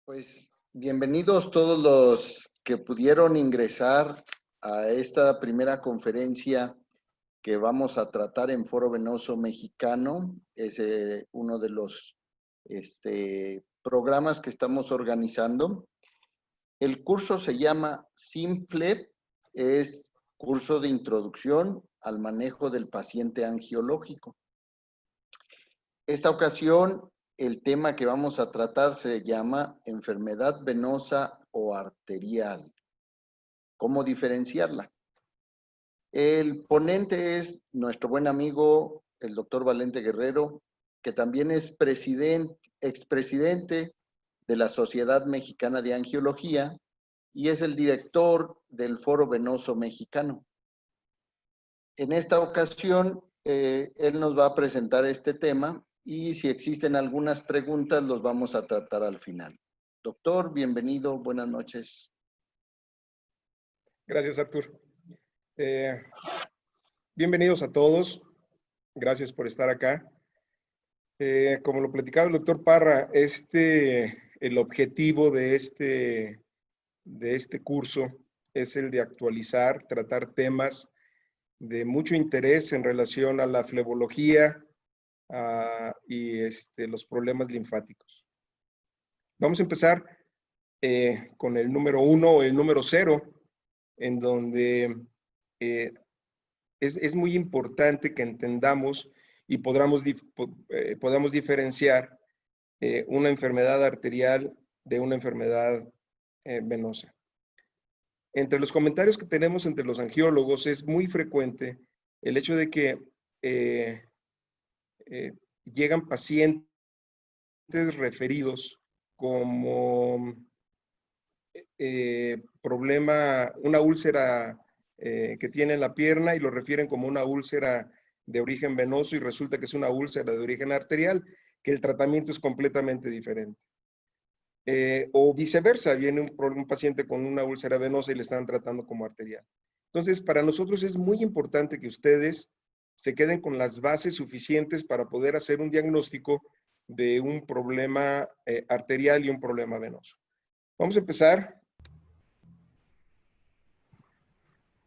Pues bienvenidos todos los que pudieron ingresar a esta primera conferencia que vamos a tratar en Foro Venoso Mexicano. Es uno de los programas que estamos organizando. El curso se llama Simple, es curso de introducción al manejo del paciente angiológico. Esta ocasión, el tema que vamos a tratar se llama enfermedad venosa o arterial. ¿Cómo diferenciarla? El ponente es nuestro buen amigo, el doctor Valente Guerrero, que también es expresidente de la Sociedad Mexicana de Angiología y es el director del Foro Venoso Mexicano. En esta ocasión, él nos va a presentar este tema y si existen algunas preguntas, los vamos a tratar al final. Doctor, bienvenido, buenas noches. Gracias, Artur. Bienvenidos a todos. Gracias por estar acá. Como lo platicaba el doctor Parra, el objetivo de este curso es el de actualizar, tratar temas de mucho interés en relación a la flebología y los problemas linfáticos. Vamos a empezar con el número 1 o el número 0, en donde es muy importante que entendamos y podamos diferenciar una enfermedad arterial de una enfermedad venosa. Entre los comentarios que tenemos entre los angiólogos es muy frecuente el hecho de que llegan pacientes referidos como problema, una úlcera que tiene en la pierna y lo refieren como una úlcera de origen venoso y resulta que es una úlcera de origen arterial, que el tratamiento es completamente diferente. O viceversa, viene un paciente con una úlcera venosa y le están tratando como arterial. Entonces, para nosotros es muy importante que ustedes se queden con las bases suficientes para poder hacer un diagnóstico de un problema arterial y un problema venoso. Vamos a empezar.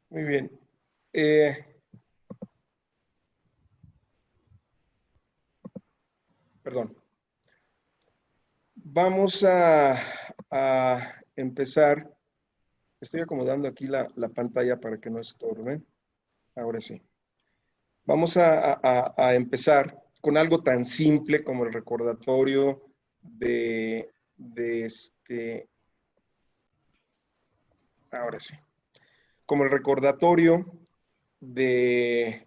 Muy bien. Perdón. Vamos a empezar. Estoy acomodando aquí la pantalla para que no estorbe. Ahora sí. Vamos a empezar con algo tan simple como el recordatorio ahora sí. Como el recordatorio de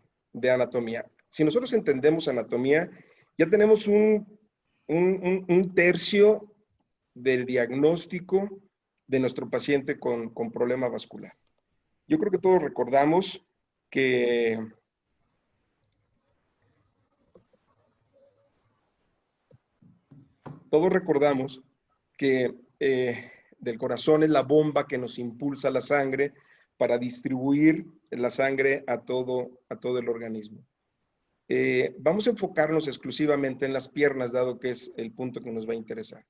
anatomía. Si nosotros entendemos anatomía, ya tenemos un tercio del diagnóstico de nuestro paciente con problema vascular. Yo creo que todos recordamos que del corazón es la bomba que nos impulsa la sangre para distribuir la sangre a todo el organismo. Vamos a enfocarnos exclusivamente en las piernas, dado que es el punto que nos va a interesar.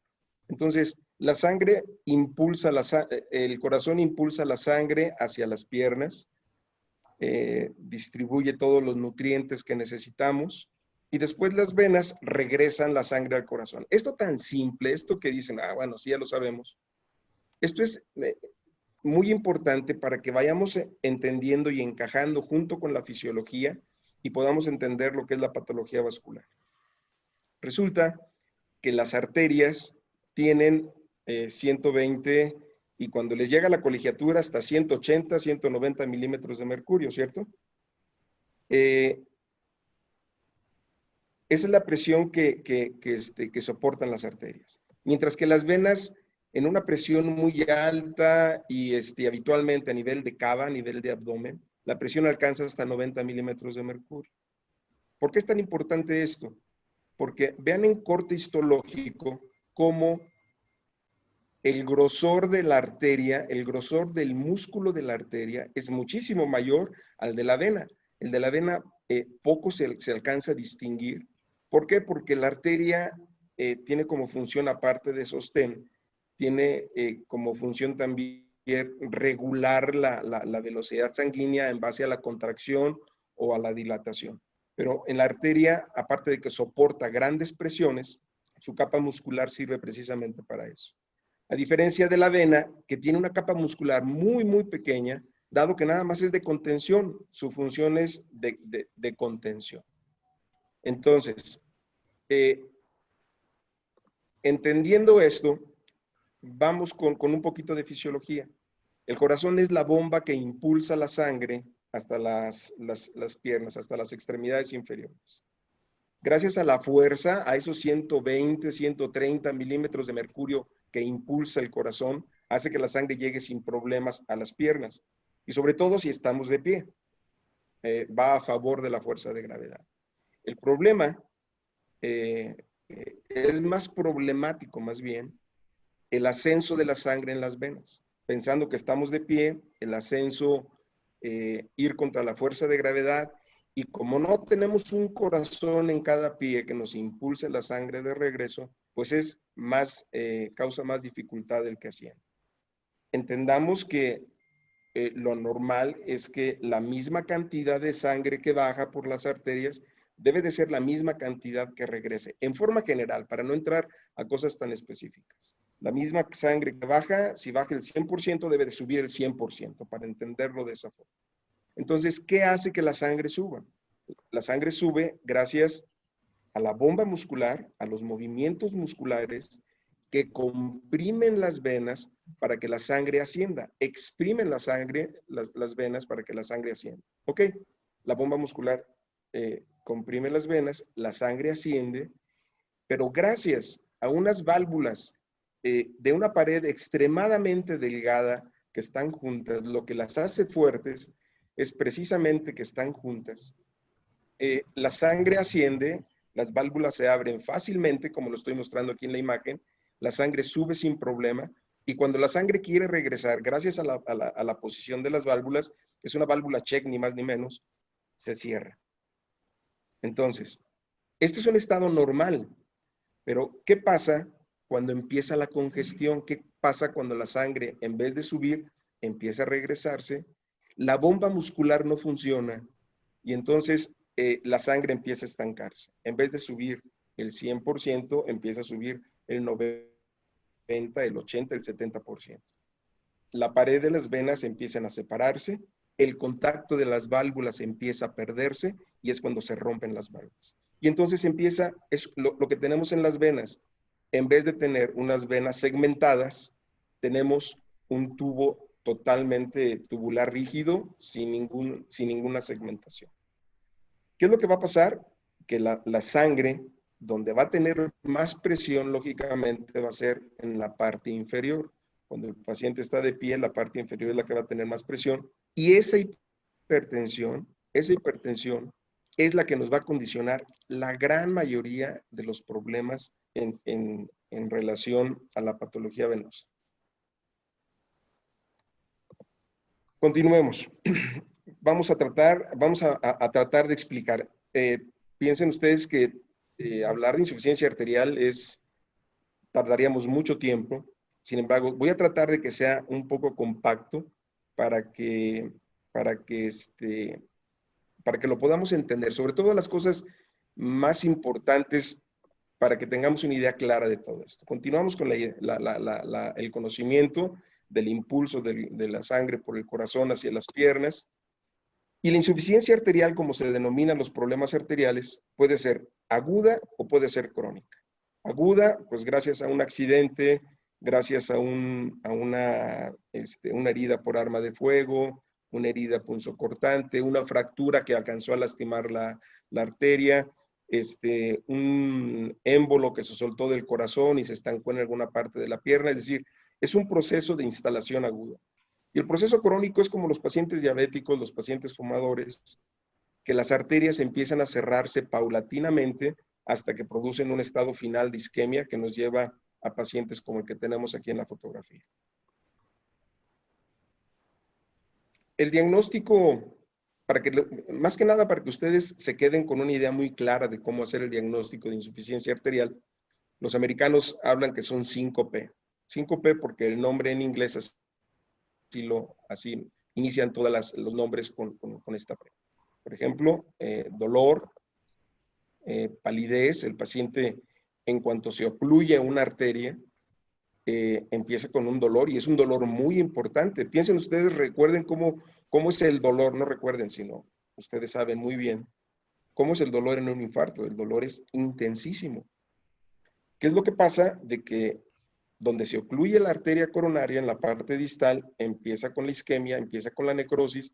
Entonces, la sangre impulsa, el corazón impulsa la sangre hacia las piernas, distribuye todos los nutrientes que necesitamos y después las venas regresan la sangre al corazón. Esto tan simple, esto que dicen, bueno, sí, ya lo sabemos. Esto es muy importante para que vayamos entendiendo y encajando junto con la fisiología y podamos entender lo que es la patología vascular. Resulta que las arterias tienen 120 y cuando les llega la colegiatura hasta 180, 190 milímetros de mercurio, ¿cierto? Esa es la presión que soportan las arterias. Mientras que las venas, en una presión muy alta y habitualmente a nivel de cava, a nivel de abdomen, la presión alcanza hasta 90 milímetros de mercurio. ¿Por qué es tan importante esto? Porque vean en corte histológico cómo el grosor de la arteria, el grosor del músculo de la arteria es muchísimo mayor al de la vena. El de la vena poco se alcanza a distinguir. ¿Por qué? Porque la arteria tiene como función, aparte de sostén, tiene como función también regular la velocidad sanguínea en base a la contracción o a la dilatación. Pero en la arteria, aparte de que soporta grandes presiones, su capa muscular sirve precisamente para eso. A diferencia de la vena, que tiene una capa muscular muy, muy pequeña, dado que nada más es de contención, su función es de contención. Entonces, entendiendo esto, vamos con un poquito de fisiología. El corazón es la bomba que impulsa la sangre hasta las piernas, hasta las extremidades inferiores. Gracias a la fuerza, a esos 120, 130 milímetros de mercurio que impulsa el corazón, hace que la sangre llegue sin problemas a las piernas. Y sobre todo si estamos de pie, va a favor de la fuerza de gravedad. El problema es más problemático, más bien, el ascenso de la sangre en las venas. Pensando que estamos de pie, el ascenso, ir contra la fuerza de gravedad, y como no tenemos un corazón en cada pie que nos impulse la sangre de regreso, pues es más, causa más dificultad del que asciende. Entendamos que lo normal es que la misma cantidad de sangre que baja por las arterias debe de ser la misma cantidad que regrese, en forma general, para no entrar a cosas tan específicas. La misma sangre que baja, si baja el 100%, debe de subir el 100%, para entenderlo de esa forma. Entonces, ¿qué hace que la sangre suba? La sangre sube gracias a la bomba muscular, a los movimientos musculares que comprimen las venas para que la sangre ascienda, exprimen la sangre, las venas para que la sangre ascienda. ¿Ok? La bomba muscular comprime las venas, la sangre asciende, pero gracias a unas válvulas de una pared extremadamente delgada que están juntas, lo que las hace fuertes es precisamente que están juntas. La sangre asciende, las válvulas se abren fácilmente, como lo estoy mostrando aquí en la imagen, la sangre sube sin problema, y cuando la sangre quiere regresar, gracias a la posición de las válvulas, es una válvula check, ni más ni menos, se cierra. Entonces, este es un estado normal, pero ¿qué pasa cuando empieza la congestión? ¿Qué pasa cuando la sangre, en vez de subir, empieza a regresarse? La bomba muscular no funciona, y entonces la sangre empieza a estancarse. En vez de subir el 100%, empieza a subir el 90%, el 80%, el 70%. La pared de las venas empiezan a separarse, el contacto de las válvulas empieza a perderse, y es cuando se rompen las válvulas. Y entonces empieza, es lo que tenemos en las venas. En vez de tener unas venas segmentadas, tenemos un tubo totalmente tubular rígido, sin ninguna segmentación. ¿Qué es lo que va a pasar? Que la sangre, donde va a tener más presión, lógicamente, va a ser en la parte inferior. Cuando el paciente está de pie, la parte inferior es la que va a tener más presión. Y esa hipertensión es la que nos va a condicionar la gran mayoría de los problemas en relación a la patología venosa. Continuemos. Vamos a tratar de explicar. Piensen ustedes que hablar de insuficiencia arterial tardaríamos mucho tiempo. Sin embargo, voy a tratar de que sea un poco compacto para que lo podamos entender, sobre todo las cosas más importantes, para que tengamos una idea clara de todo esto. Continuamos con el conocimiento del impulso de la sangre por el corazón hacia las piernas. Y la insuficiencia arterial, como se denominan los problemas arteriales, puede ser aguda o puede ser crónica. Aguda, pues gracias a un accidente, gracias a una herida por arma de fuego, una herida punzocortante, una fractura que alcanzó a lastimar la arteria, un émbolo que se soltó del corazón y se estancó en alguna parte de la pierna. Es decir, es un proceso de instalación aguda. Y el proceso crónico es como los pacientes diabéticos, los pacientes fumadores, que las arterias empiezan a cerrarse paulatinamente hasta que producen un estado final de isquemia que nos lleva a pacientes como el que tenemos aquí en la fotografía. El diagnóstico, más que nada para que ustedes se queden con una idea muy clara de cómo hacer el diagnóstico de insuficiencia arterial, los americanos hablan que son 5P. Síncope porque el nombre en inglés así inician todos los nombres con esta prueba. Por ejemplo, dolor, palidez, el paciente en cuanto se ocluye una arteria, empieza con un dolor y es un dolor muy importante. Piensen ustedes, recuerden cómo es el dolor, no recuerden, sino ustedes saben muy bien cómo es el dolor en un infarto. El dolor es intensísimo. ¿Qué es lo que pasa? De que donde se ocluye la arteria coronaria en la parte distal, empieza con la isquemia, empieza con la necrosis,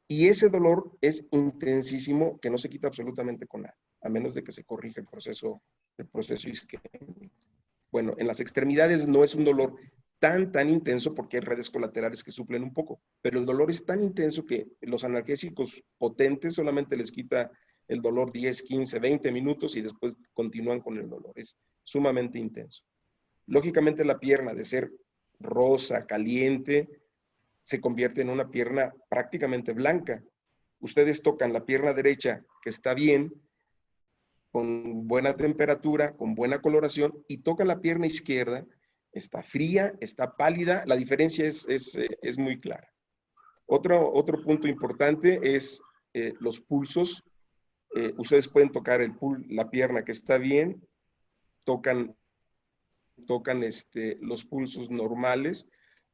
y ese dolor es intensísimo que no se quita absolutamente con nada, a menos de que se corrija el proceso isquémico. Bueno, en las extremidades no es un dolor tan intenso porque hay redes colaterales que suplen un poco, pero el dolor es tan intenso que los analgésicos potentes solamente les quita el dolor 10, 15, 20 minutos y después continúan con el dolor. Es sumamente intenso. Lógicamente la pierna, de ser rosa, caliente, se convierte en una pierna prácticamente blanca. Ustedes tocan la pierna derecha, que está bien, con buena temperatura, con buena coloración, y tocan la pierna izquierda, está fría, está pálida, la diferencia es muy clara. Otro punto importante es los pulsos. Ustedes pueden tocar la pierna que está bien, tocan los pulsos normales,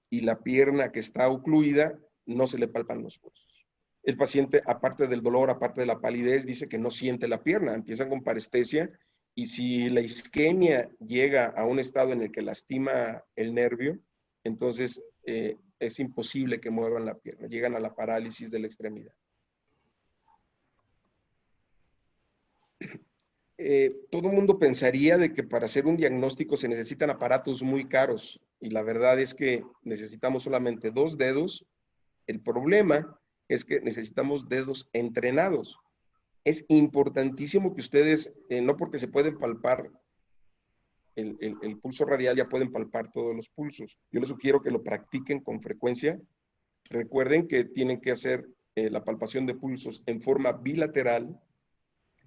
y la pierna que está ocluida no se le palpan los pulsos. El paciente, aparte del dolor, aparte de la palidez, dice que no siente la pierna, empiezan con parestesia, y si la isquemia llega a un estado en el que lastima el nervio, entonces es imposible que muevan la pierna, llegan a la parálisis de la extremidad. Todo el mundo pensaría de que para hacer un diagnóstico se necesitan aparatos muy caros, y la verdad es que necesitamos solamente 2 dedos. El problema es que necesitamos dedos entrenados. Es importantísimo que ustedes, no porque se pueden palpar el pulso radial, ya pueden palpar todos los pulsos. Yo les sugiero que lo practiquen con frecuencia. Recuerden que tienen que hacer la palpación de pulsos en forma bilateral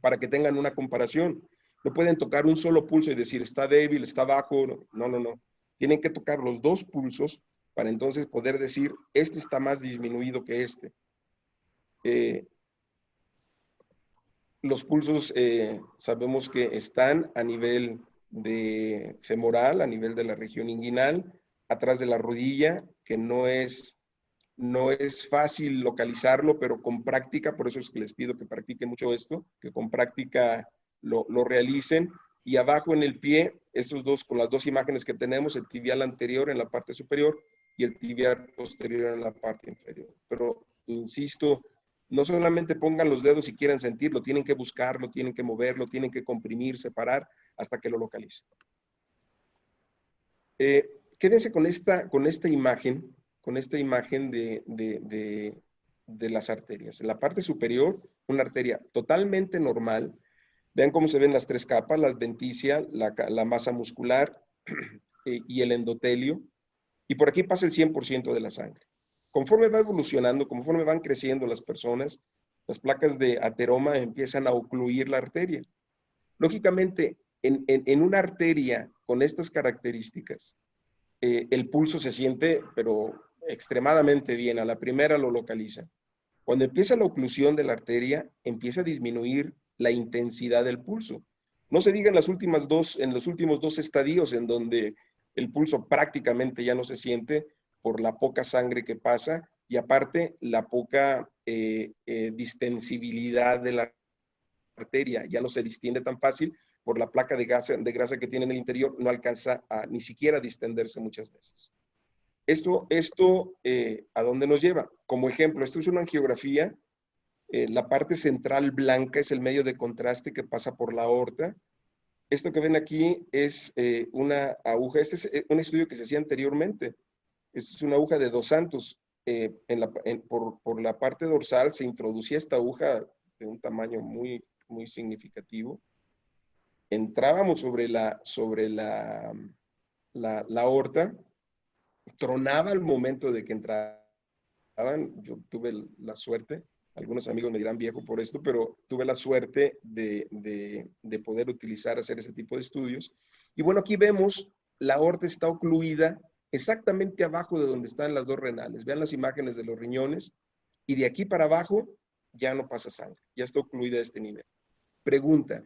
para que tengan una comparación. No pueden tocar un solo pulso y decir, está débil, está bajo. No. Tienen que tocar los 2 pulsos para entonces poder decir, este está más disminuido que este. Los pulsos sabemos que están a nivel de femoral, a nivel de la región inguinal, atrás de la rodilla, que no es fácil localizarlo, pero con práctica, por eso es que les pido que practiquen mucho esto, que con práctica lo realicen. Y abajo en el pie, estos dos, con las 2 imágenes que tenemos, el tibial anterior en la parte superior y el tibial posterior en la parte inferior. Pero, insisto, no solamente pongan los dedos si quieren sentirlo, tienen que buscarlo, tienen que moverlo, tienen que comprimir, separar, hasta que lo localicen. Quédense con esta imagen de las arterias. En la parte superior, una arteria totalmente normal. Vean cómo se ven las 3 capas, la adventicia, la masa muscular y el endotelio. Y por aquí pasa el 100% de la sangre. Conforme va evolucionando, conforme van creciendo las personas, las placas de ateroma empiezan a ocluir la arteria. Lógicamente, en una arteria con estas características, el pulso se siente, pero extremadamente bien. A la primera lo localiza. Cuando empieza la oclusión de la arteria, empieza a disminuir la intensidad del pulso. No se diga en los últimos 2 estadios en donde el pulso prácticamente ya no se siente por la poca sangre que pasa y aparte la poca distensibilidad de la arteria. Ya no se distiende tan fácil por la placa de grasa que tiene en el interior, no alcanza ni siquiera a distenderse muchas veces. Esto ¿a dónde nos lleva? Como ejemplo, esto es una angiografía. La parte central blanca es el medio de contraste que pasa por la aorta. Esto que ven aquí es una aguja. Este es un estudio que se hacía anteriormente. Esta es una aguja de Dos Santos. Por la parte dorsal se introducía esta aguja de un tamaño muy, muy significativo. Entrábamos sobre la aorta, tronaba al momento de que entraban. Yo tuve la suerte, algunos amigos me dirán viejo por esto, pero tuve la suerte de poder hacer ese tipo de estudios. Y bueno, aquí vemos la aorta está ocluida exactamente abajo de donde están las dos renales. Vean las imágenes de los riñones y de aquí para abajo ya no pasa sangre, ya está ocluida a este nivel. Pregunta,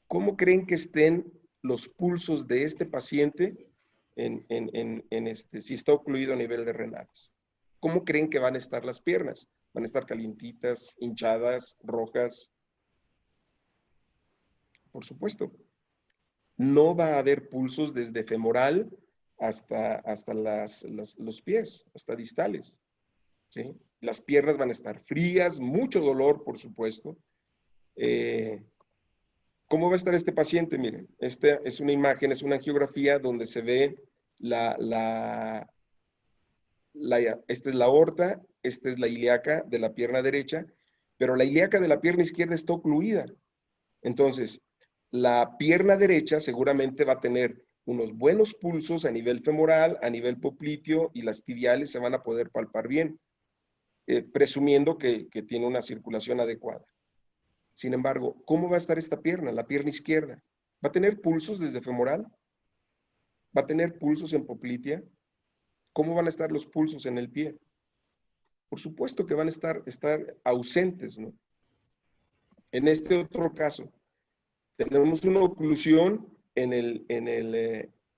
¿cómo creen que estén los pulsos de este paciente si está ocluido a nivel de renales? ¿Cómo creen que van a estar las piernas? ¿Van a estar calientitas, hinchadas, rojas? Por supuesto. No va a haber pulsos desde femoral hasta los pies, hasta distales. ¿Sí? Las piernas van a estar frías, mucho dolor, por supuesto. ¿Cómo va a estar este paciente? Miren, esta es una imagen, es una angiografía donde se ve esta es la aorta, esta es la ilíaca de la pierna derecha, pero la ilíaca de la pierna izquierda está ocluida. Entonces, la pierna derecha seguramente va a tener unos buenos pulsos a nivel femoral, a nivel popliteo, y las tibiales se van a poder palpar bien, presumiendo que tiene una circulación adecuada. Sin embargo, ¿cómo va a estar esta pierna, la pierna izquierda? ¿Va a tener pulsos desde femoral? ¿Va a tener pulsos en poplitea? ¿Cómo van a estar los pulsos en el pie? Por supuesto que van a estar ausentes, ¿no? En este otro caso, tenemos una oclusión en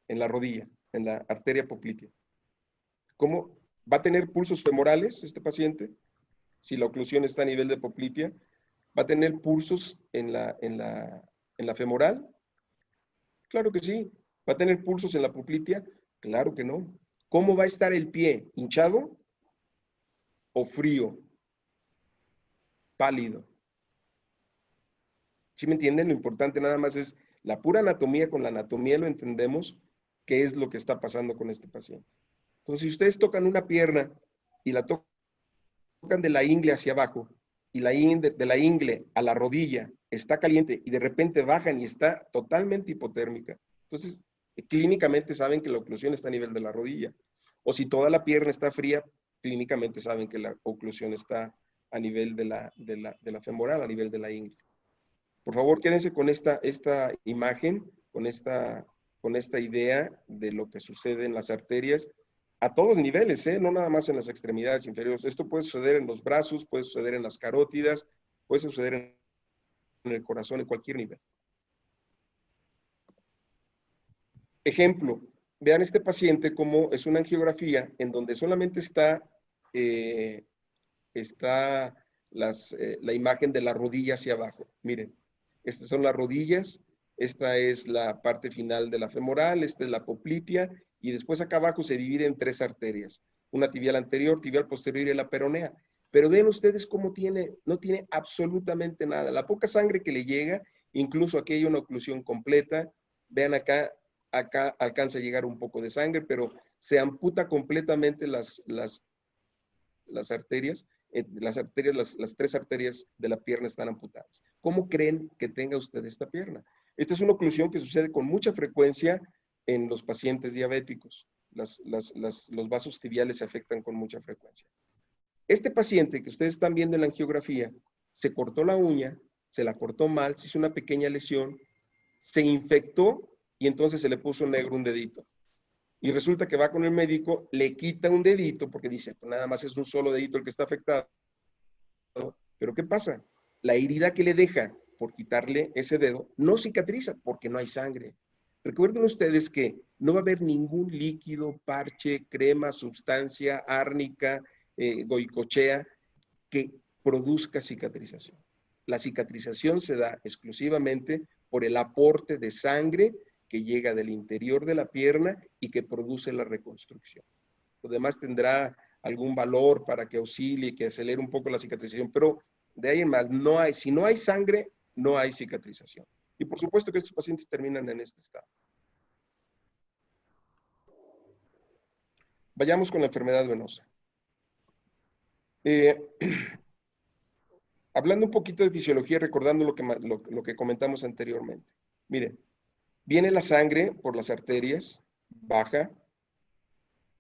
la rodilla, en la arteria poplitea. ¿Cómo va a tener pulsos femorales este paciente? Si la oclusión está a nivel de poplitea, ¿va a tener pulsos en la femoral? Claro que sí. ¿Va a tener pulsos en la poplitea? Claro que no. ¿Cómo va a estar el pie? ¿Hinchado o frío? Pálido. ¿Sí me entienden? Lo importante nada más es la pura anatomía. Con la anatomía lo entendemos qué es lo que está pasando con este paciente. Entonces, si ustedes tocan una pierna y la tocan de la ingle hacia abajo y de la ingle a la rodilla está caliente y de repente bajan y está totalmente hipotérmica, entonces clínicamente saben que la oclusión está a nivel de la rodilla. O si toda la pierna está fría, clínicamente saben que la oclusión está a nivel de la femoral, a nivel de la ingle. Por favor, quédense con esta imagen, con esta idea de lo que sucede en las arterias a todos niveles, no nada más en las extremidades inferiores. Esto puede suceder en los brazos, puede suceder en las carótidas, puede suceder en el corazón, en cualquier nivel. Ejemplo, vean este paciente como es una angiografía en donde solamente está la imagen de la rodilla hacia abajo. Miren, estas son las rodillas, esta es la parte final de la femoral, esta es la poplitea, y después acá abajo se divide en tres arterias, una tibial anterior, tibial posterior y la peronea. Pero vean ustedes cómo no tiene absolutamente nada. La poca sangre que le llega, incluso aquí hay una oclusión completa. Vean acá alcanza a llegar un poco de sangre, pero se amputa completamente las arterias. Las tres arterias de la pierna están amputadas. ¿Cómo creen que tenga usted esta pierna? Esta es una oclusión que sucede con mucha frecuencia en los pacientes diabéticos. Los vasos tibiales se afectan con mucha frecuencia. Este paciente que ustedes están viendo en la angiografía, se cortó la uña, se la cortó mal, se hizo una pequeña lesión, se infectó y entonces se le puso negro un dedito. Y resulta que va con el médico, le quita un dedito porque dice, pues nada más es un solo dedito el que está afectado. Pero ¿qué pasa? La herida que le deja por quitarle ese dedo no cicatriza porque no hay sangre. Recuerden ustedes que no va a haber ningún líquido, parche, crema, sustancia, árnica, goicochea que produzca cicatrización. La cicatrización se da exclusivamente por el aporte de sangre que llega del interior de la pierna y que produce la reconstrucción. Lo demás tendrá algún valor para que auxilie, que acelere un poco la cicatrización, pero de ahí en más, si no hay sangre, no hay cicatrización. Y por supuesto que estos pacientes terminan en este estado. Vayamos con la enfermedad venosa. Hablando un poquito de fisiología, recordando lo que comentamos anteriormente. Miren, viene la sangre por las arterias, baja,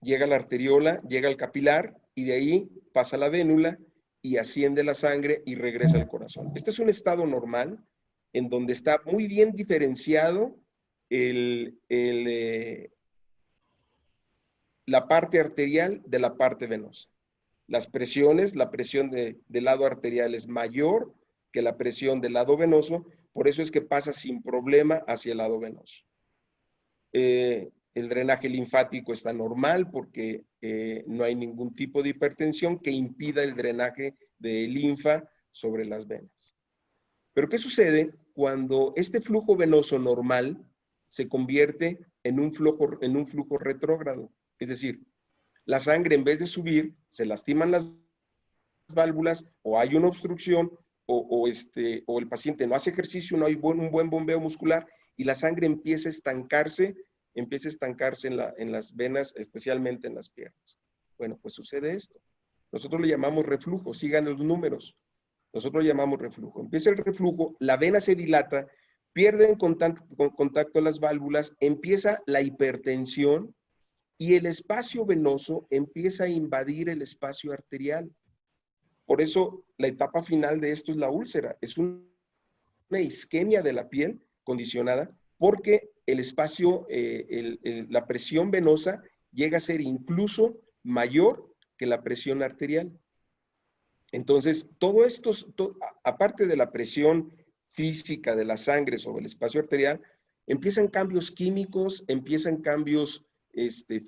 llega a la arteriola, llega al capilar y de ahí pasa a la vénula y asciende la sangre y regresa al corazón. Este es un estado normal en donde está muy bien diferenciado la parte arterial de la parte venosa. Las presiones, la presión del lado arterial es mayor que la presión del lado venoso, por eso es que pasa sin problema hacia el lado venoso. El drenaje linfático está normal porque no hay ningún tipo de hipertensión que impida el drenaje de linfa sobre las venas. Pero ¿qué sucede cuando este flujo venoso normal se convierte en un flujo retrógrado? Es decir, la sangre en vez de subir, se lastiman las válvulas o hay una obstrucción o el paciente no hace ejercicio, no hay un buen bombeo muscular y la sangre empieza a estancarse en las venas, especialmente en las piernas. Bueno, pues sucede esto. Nosotros le llamamos reflujo, sigan los números. Nosotros lo llamamos reflujo. Empieza el reflujo, la vena se dilata, pierden contacto las válvulas, empieza la hipertensión y el espacio venoso empieza a invadir el espacio arterial. Por eso la etapa final de esto es la úlcera. Es una isquemia de la piel condicionada porque el espacio, la presión venosa llega a ser incluso mayor que la presión arterial. Entonces, todo esto, aparte de la presión física de la sangre sobre el espacio arterial, empiezan cambios químicos, empiezan cambios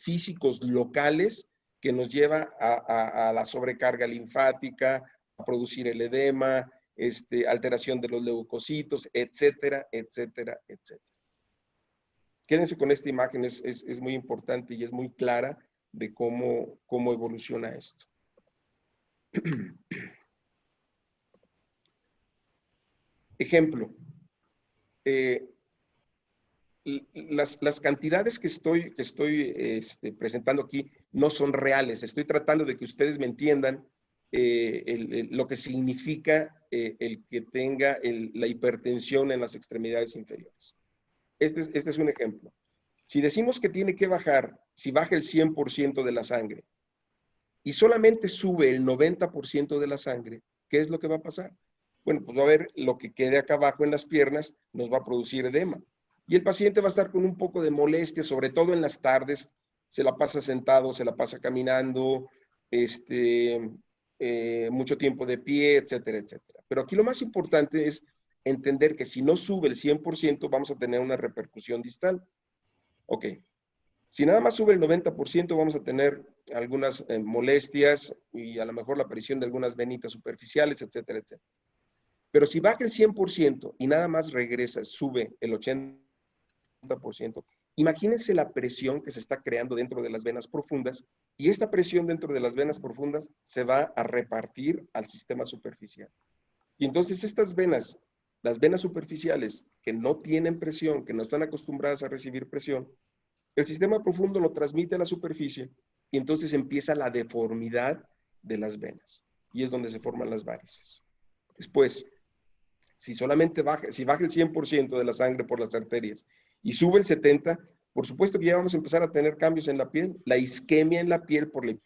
físicos locales que nos lleva a la sobrecarga linfática, a producir el edema, alteración de los leucocitos, etcétera, etcétera, etcétera. Quédense con esta imagen, es muy importante y es muy clara de cómo evoluciona esto. Ejemplo, las cantidades que estoy presentando aquí no son reales. Estoy tratando de que ustedes me entiendan lo que significa el que tenga la hipertensión en las extremidades inferiores. Este es un ejemplo. Si decimos que tiene que bajar, si baja el 100% de la sangre y solamente sube el 90% de la sangre, ¿qué es lo que va a pasar? Bueno, pues va a haber lo que quede acá abajo en las piernas, nos va a producir edema. Y el paciente va a estar con un poco de molestia, sobre todo en las tardes, se la pasa sentado, se la pasa caminando, mucho tiempo de pie, etcétera, etcétera. Pero aquí lo más importante es entender que si no sube el 100%, vamos a tener una repercusión distal. Ok. Si nada más sube el 90%, vamos a tener algunas molestias y a lo mejor la aparición de algunas venitas superficiales, etcétera, etcétera. Pero si baja el 100% y nada más regresa, sube el 80%, imagínense la presión que se está creando dentro de las venas profundas y esta presión dentro de las venas profundas se va a repartir al sistema superficial. Y entonces estas venas, las venas superficiales que no tienen presión, que no están acostumbradas a recibir presión, el sistema profundo lo transmite a la superficie y entonces empieza la deformidad de las venas y es donde se forman las varices. Después, si baja el 100% de la sangre por las arterias y sube el 70%, por supuesto que ya vamos a empezar a tener cambios en la piel, la isquemia en la piel por la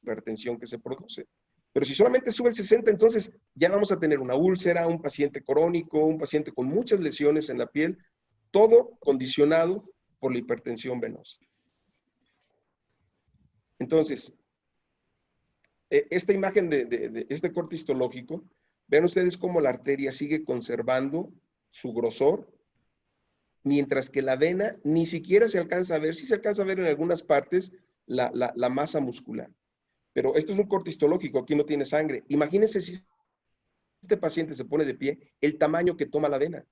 hipertensión que se produce. Pero si solamente sube el 60%, entonces ya vamos a tener una úlcera, un paciente crónico, un paciente con muchas lesiones en la piel, todo condicionado por la hipertensión venosa. Entonces, esta imagen de este corte histológico, vean ustedes cómo la arteria sigue conservando su grosor, mientras que la vena ni siquiera se alcanza a ver, sí se alcanza a ver en algunas partes la masa muscular. Pero esto es un corte histológico, aquí no tiene sangre. Imagínense si este paciente se pone de pie, el tamaño que toma la vena.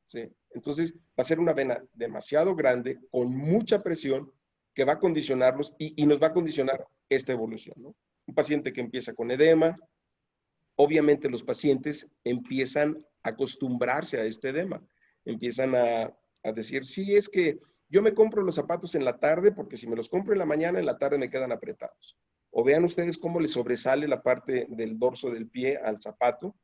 ¿Sí? Entonces, va a ser una vena demasiado grande, con mucha presión, que va a condicionarlos y nos va a condicionar esta evolución, ¿no? Un paciente que empieza con edema, obviamente los pacientes empiezan a acostumbrarse a este edema. Empiezan a decir, sí, es que yo me compro los zapatos en la tarde porque si me los compro en la mañana, en la tarde me quedan apretados. O vean ustedes cómo les sobresale la parte del dorso del pie al zapato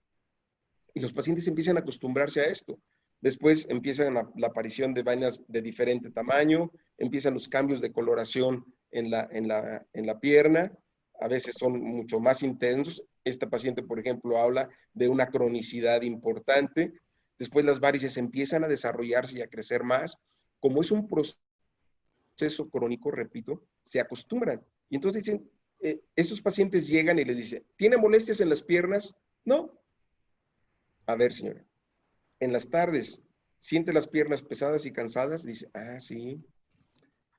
y los pacientes empiezan a acostumbrarse a esto. Después empiezan la aparición de venas de diferente tamaño, empiezan los cambios de coloración en la pierna, a veces son mucho más intensos. Este paciente, por ejemplo, habla de una cronicidad importante. Después las varices empiezan a desarrollarse y a crecer más como es un proceso crónico, repito, se acostumbran. Y entonces dicen, estos pacientes llegan y les dicen, ¿tiene molestias en las piernas? No. A ver, señora, en las tardes, ¿siente las piernas pesadas y cansadas? Dice, ah, sí.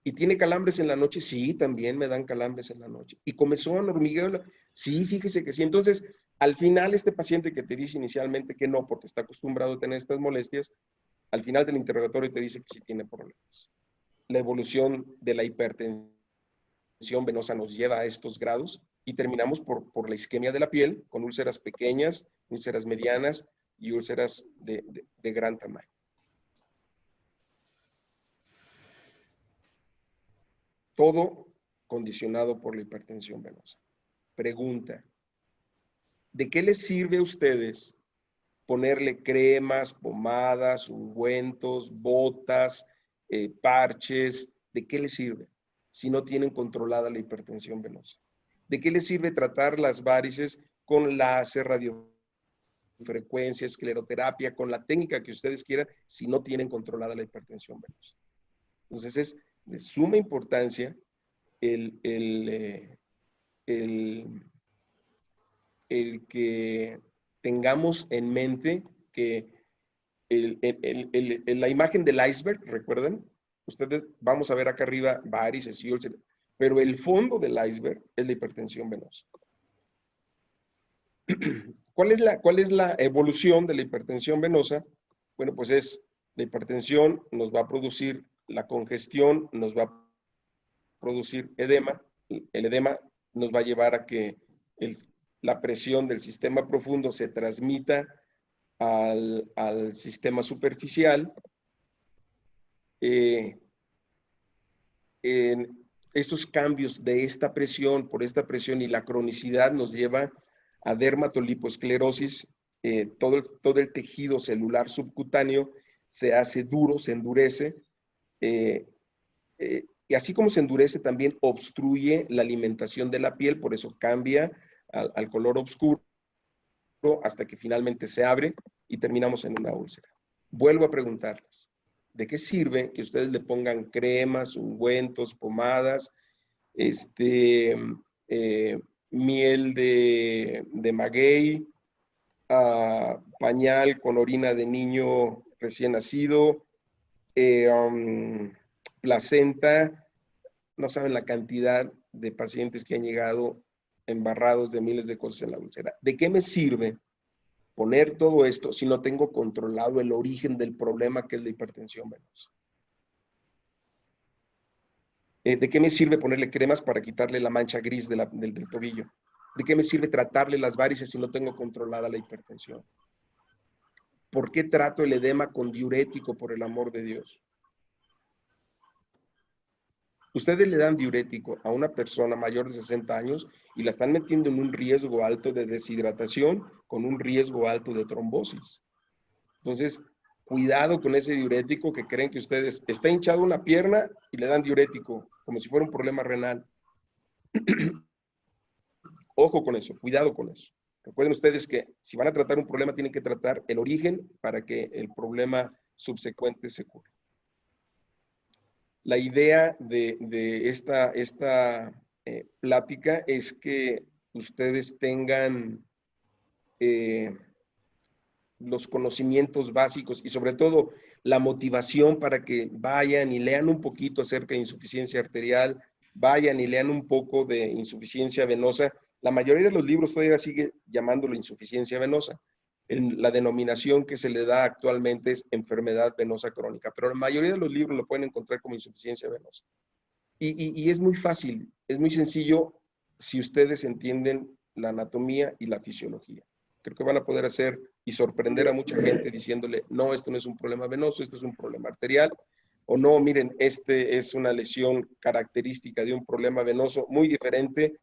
¿Y tiene calambres en la noche? Sí, también me dan calambres en la noche. ¿Y comezón, hormigueo? Sí, fíjese que sí. Entonces, al final, este paciente que te dice inicialmente que no, porque está acostumbrado a tener estas molestias, al final del interrogatorio te dice que sí tiene problemas. La evolución de la hipertensión venosa nos lleva a estos grados y terminamos por la isquemia de la piel, con úlceras pequeñas, úlceras medianas y úlceras de gran tamaño. Todo condicionado por la hipertensión venosa. Pregunta, ¿de qué les sirve a ustedes ponerle cremas, pomadas, ungüentos, botas, parches? ¿De qué les sirve si no tienen controlada la hipertensión venosa? ¿De qué les sirve tratar las varices con láser, radiofrecuencia, escleroterapia, con la técnica que ustedes quieran, si no tienen controlada la hipertensión venosa? Entonces es de suma importancia el que tengamos en mente que la imagen del iceberg, ¿recuerdan? Ustedes, vamos a ver acá arriba varices y úlceras, pero el fondo del iceberg es la hipertensión venosa. ¿Cuál es la evolución de la hipertensión venosa? Bueno, pues es la hipertensión nos va a producir la congestión, nos va a producir edema. El edema nos va a llevar a que la presión del sistema profundo se transmita al sistema superficial. Esos cambios de esta presión, por esta presión y la cronicidad nos lleva a dermatoliposclerosis. Todo el tejido celular subcutáneo se hace duro, se endurece. Y así como se endurece, también obstruye la alimentación de la piel, por eso cambia al color oscuro hasta que finalmente se abre y terminamos en una úlcera. Vuelvo a preguntarles, ¿de qué sirve que ustedes le pongan cremas, ungüentos, pomadas, miel de maguey, pañal con orina de niño recién nacido, placenta? No saben la cantidad de pacientes que han llegado embarrados de miles de cosas en la úlcera. ¿De qué me sirve poner todo esto si no tengo controlado el origen del problema, que es la hipertensión venosa? ¿De qué me sirve ponerle cremas para quitarle la mancha gris del tobillo? ¿De qué me sirve tratarle las varices si no tengo controlada la hipertensión? ¿Por qué trato el edema con diurético, por el amor de Dios? Ustedes le dan diurético a una persona mayor de 60 años y la están metiendo en un riesgo alto de deshidratación con un riesgo alto de trombosis. Entonces, cuidado con ese diurético que creen que ustedes, está hinchado una pierna y le dan diurético como si fuera un problema renal. Ojo con eso, cuidado con eso. Recuerden ustedes que si van a tratar un problema, tienen que tratar el origen para que el problema subsecuente se cure. La idea de esta plática es que ustedes tengan los conocimientos básicos y sobre todo la motivación para que vayan y lean un poquito acerca de insuficiencia arterial, vayan y lean un poco de insuficiencia venosa. La mayoría de los libros todavía sigue llamándolo insuficiencia venosa. La denominación que se le da actualmente es enfermedad venosa crónica, pero la mayoría de los libros lo pueden encontrar como insuficiencia venosa. Y es muy fácil, es muy sencillo si ustedes entienden la anatomía y la fisiología. Creo que van a poder hacer y sorprender a mucha gente diciéndole, no, esto no es un problema venoso, esto es un problema arterial, o no, miren, este es una lesión característica de un problema venoso muy diferente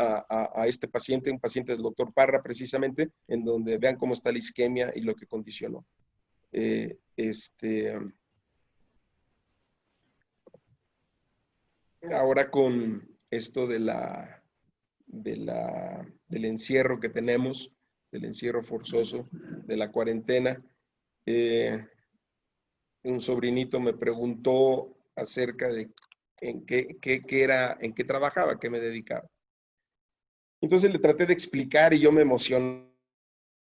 a este paciente, un paciente del doctor Parra precisamente, en donde vean cómo está la isquemia y lo que condicionó. Ahora con esto del encierro que tenemos, del encierro forzoso, de la cuarentena, un sobrinito me preguntó acerca de en qué trabajaba, a qué me dedicaba. Entonces le traté de explicar y yo me emocioné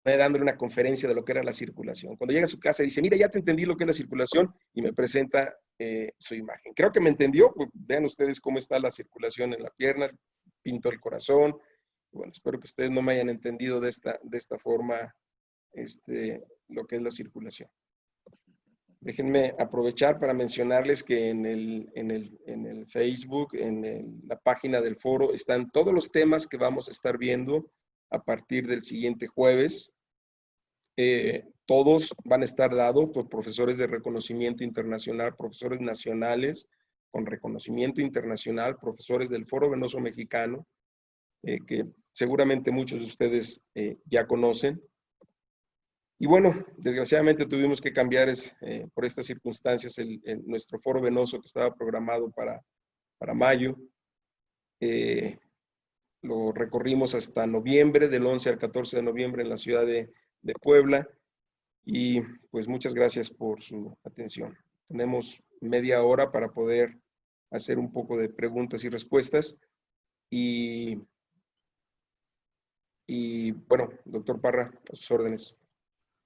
dándole una conferencia de lo que era la circulación. Cuando llega a su casa dice, mira, ya te entendí lo que es la circulación, y me presenta su imagen. Creo que me entendió, pues vean ustedes cómo está la circulación en la pierna, pinto el corazón. Bueno, espero que ustedes no me hayan entendido de esta forma lo que es la circulación. Déjenme aprovechar para mencionarles que en el Facebook, la página del foro, están todos los temas que vamos a estar viendo a partir del siguiente jueves. Todos van a estar dados por profesores de reconocimiento internacional, profesores nacionales con reconocimiento internacional, profesores del Foro Venoso Mexicano, que seguramente muchos de ustedes ya conocen. Y bueno, desgraciadamente tuvimos que cambiar por estas circunstancias nuestro foro venoso que estaba programado para mayo. Lo recorrimos hasta noviembre, del 11 al 14 de noviembre en la ciudad de Puebla. Y pues muchas gracias por su atención. Tenemos media hora para poder hacer un poco de preguntas y respuestas. Y bueno, doctor Parra, a sus órdenes.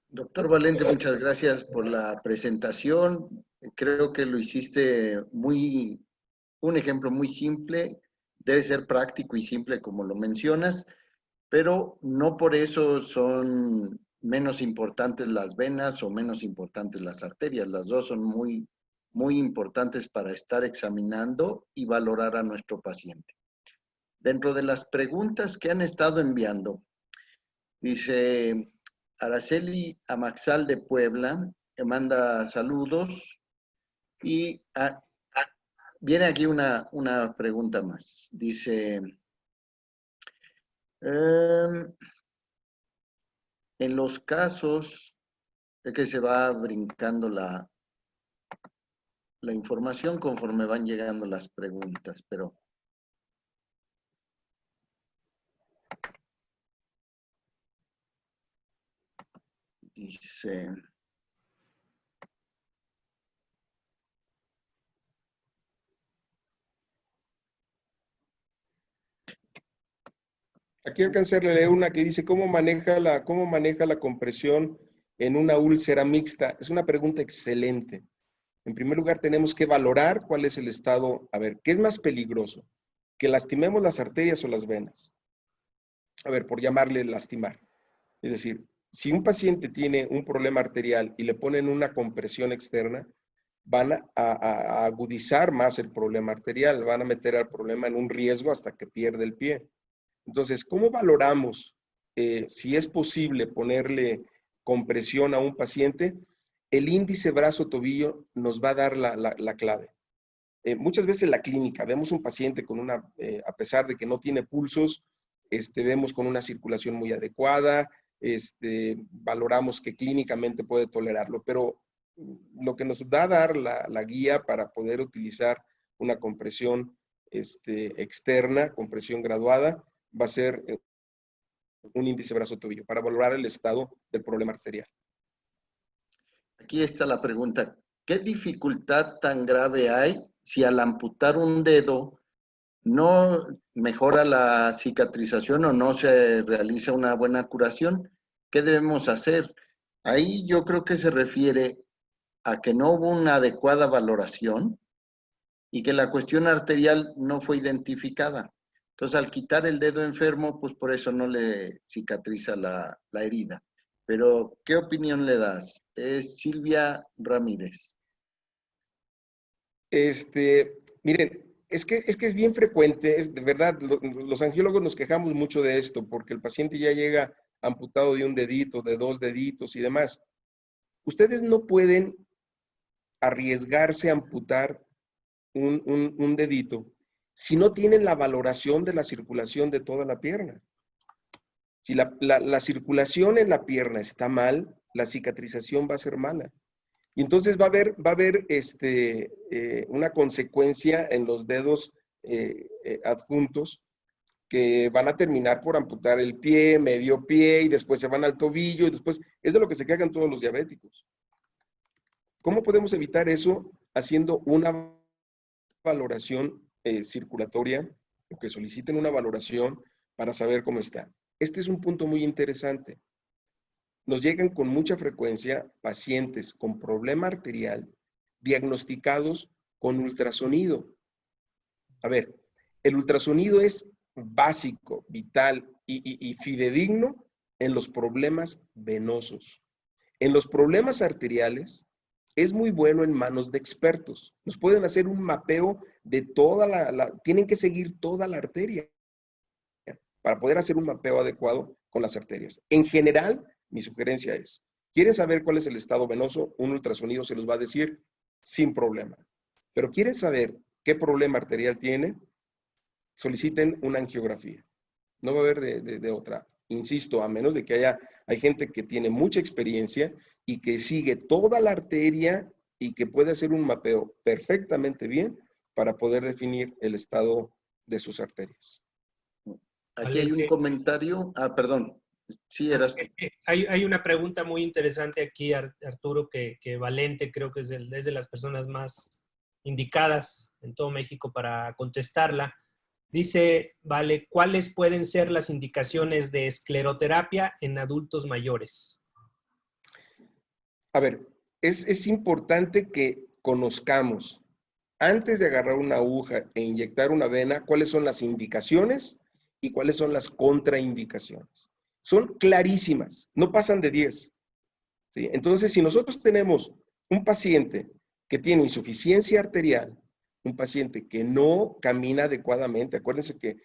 Doctor Valente, muchas gracias por la presentación. Creo que lo hiciste un ejemplo muy simple. Debe ser práctico y simple como lo mencionas, pero no por eso son menos importantes las venas o menos importantes las arterias. Las dos son muy, muy importantes para estar examinando y valorar a nuestro paciente. Dentro de las preguntas que han estado enviando, dice Araceli Amaxal de Puebla, que manda saludos. Y viene aquí una pregunta más. Dice, en los casos, es que se va brincando la información conforme van llegando las preguntas, pero dice, aquí alcancé a leer una que dice, ¿cómo maneja la compresión en una úlcera mixta? Es una pregunta excelente. En primer lugar, tenemos que valorar cuál es el estado. A ver, ¿qué es más peligroso? ¿Que lastimemos las arterias o las venas? A ver, por llamarle lastimar. Es decir, si un paciente tiene un problema arterial y le ponen una compresión externa, van a agudizar más el problema arterial, van a meter al problema en un riesgo hasta que pierde el pie. Entonces, ¿cómo valoramos si es posible ponerle compresión a un paciente? El índice brazo-tobillo nos va a dar la clave. Muchas veces en la clínica vemos un paciente con a pesar de que no tiene pulsos, vemos con una circulación muy adecuada, valoramos que clínicamente puede tolerarlo, pero lo que nos va a dar la guía para poder utilizar una compresión externa, compresión graduada, va a ser un índice brazo-tobillo para valorar el estado del problema arterial. Aquí está la pregunta. ¿Qué dificultad tan grave hay si al amputar un dedo no mejora la cicatrización o no se realiza una buena curación? ¿Qué debemos hacer? Ahí yo creo que se refiere a que no hubo una adecuada valoración y que la cuestión arterial no fue identificada. Entonces, al quitar el dedo enfermo, pues por eso no le cicatriza la herida. Pero, ¿qué opinión le das? Es Silvia Ramírez. Miren, es que es bien frecuente, de verdad, los angiólogos nos quejamos mucho de esto, porque el paciente ya llega amputado de un dedito, de dos deditos y demás. Ustedes no pueden arriesgarse a amputar un dedito si no tienen la valoración de la circulación de toda la pierna. Si la circulación en la pierna está mal, la cicatrización va a ser mala. Y entonces va a haber una consecuencia en los dedos adjuntos que van a terminar por amputar el pie, medio pie, y después se van al tobillo, y después es de lo que se quejan todos los diabéticos. ¿Cómo podemos evitar eso? Haciendo una valoración circulatoria, o que soliciten una valoración para saber cómo está. Este es un punto muy interesante. Nos llegan con mucha frecuencia pacientes con problema arterial diagnosticados con ultrasonido. A ver, el ultrasonido es básico, vital y fidedigno en los problemas venosos. En los problemas arteriales es muy bueno en manos de expertos. Nos pueden hacer un mapeo de toda tienen que seguir toda la arteria para poder hacer un mapeo adecuado con las arterias. En general, mi sugerencia es, ¿quieren saber cuál es el estado venoso? Un ultrasonido se los va a decir sin problema. Pero ¿quieren saber qué problema arterial tiene? Soliciten una angiografía. No va a haber de otra. Insisto, a menos de que hay gente que tiene mucha experiencia y que sigue toda la arteria y que puede hacer un mapeo perfectamente bien para poder definir el estado de sus arterias. Aquí hay un comentario. Perdón. Sí, eras tú. Hay una pregunta muy interesante aquí, Arturo, que Valente creo que es de las personas más indicadas en todo México para contestarla. Dice, vale, ¿cuáles pueden ser las indicaciones de escleroterapia en adultos mayores? A ver, es importante que conozcamos, antes de agarrar una aguja e inyectar una vena, cuáles son las indicaciones y cuáles son las contraindicaciones. Son clarísimas, no pasan de 10. ¿Sí? Entonces, si nosotros tenemos un paciente que tiene insuficiencia arterial, un paciente que no camina adecuadamente, acuérdense que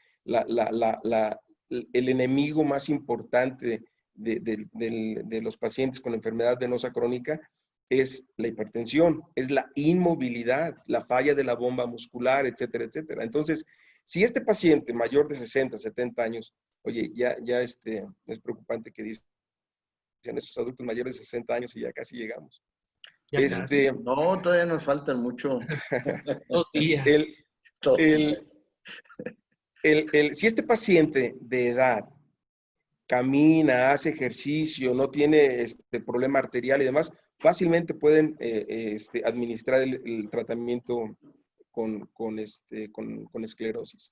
el enemigo más importante de los pacientes con enfermedad venosa crónica es la hipertensión, es la inmovilidad, la falla de la bomba muscular, etcétera, etcétera. Entonces, si este paciente mayor de 60, 70 años, oye, ya es preocupante que dicen esos adultos mayores de 60 años y ya casi llegamos. No, todavía nos faltan mucho. 2 días. Si este paciente de edad camina, hace ejercicio, no tiene problema arterial y demás, fácilmente pueden administrar el tratamiento con esclerosis.